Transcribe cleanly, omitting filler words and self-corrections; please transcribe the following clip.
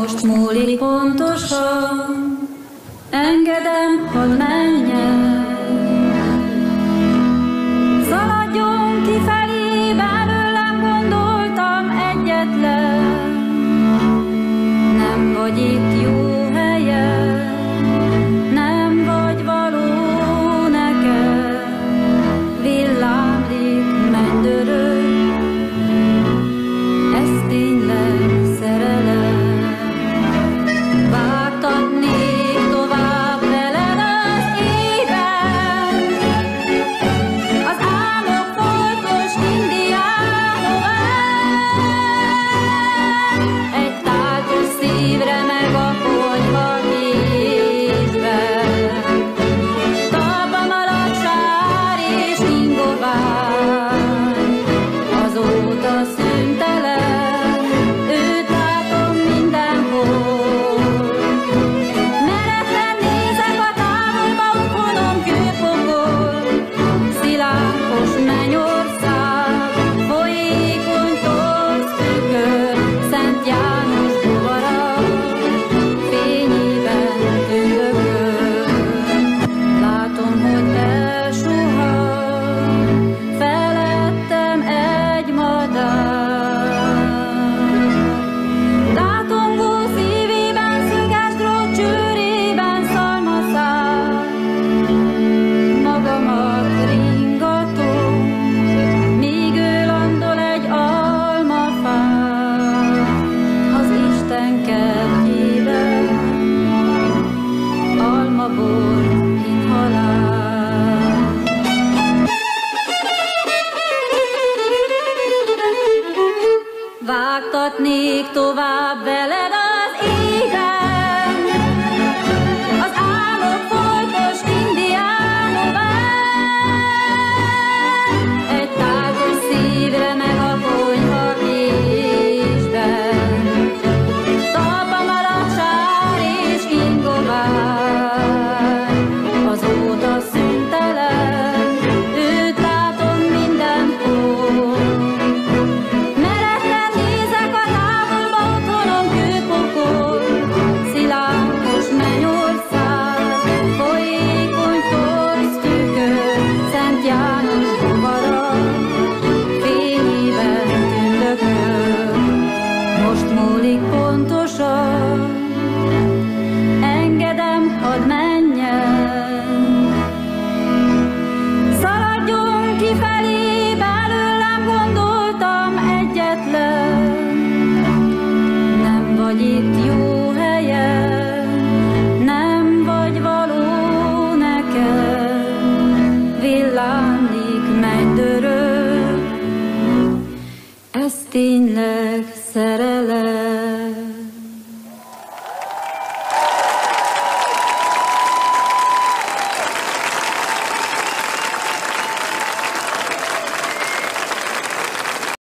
most múlik pontosan, engedem, hadd menjen. Szaladjon kifelé, belőlem gondoltam egyetlen, nem vagy itt jó helyen, nem vagy való nekem, villámlik, mennydörög, ez tényleg szerelem. Vágtatnék tovább veled az éven, az álmok foltos Indiáhová, egy táltos szívre meg a konyha kézben. Talpa malacsár és ingovány, azóta szüntelen, őt látom mindenhol. Meretlen nézek a távolba, otthonom kőpokol, szilánkos mennyország, folyékony torz tükör, Szent János buvara, fényében tündököl. Látom, hogy elsuhan felettem egy madár. Látongó szívében, szöges drót csőrében szalmaszál. Magamat ringatom, míg ő landol egy almafán. Az Isten kertjében almabor inhalál. Vágtatnék tovább veled az égen, az álmok foltos Indiáhová, egy táltos szívre meg a konyha késben. Talpa malacsár és ingovány, azóta szüntelen, őt látom mindenhol. Meretlen nézek a távolba, otthonom kőpokol, szilánkos mennyország, folyékony torz tükör, Szent János buvara, fényében tündököl. Most múlik pontosan, engedem, hadd menjen. Szaladjon kifelé, belőlem gondoltam egyetlen, nem vagy itt jó helyen, nem vagy való nekem, villámlik, mennydörög, ez tényleg szerelem.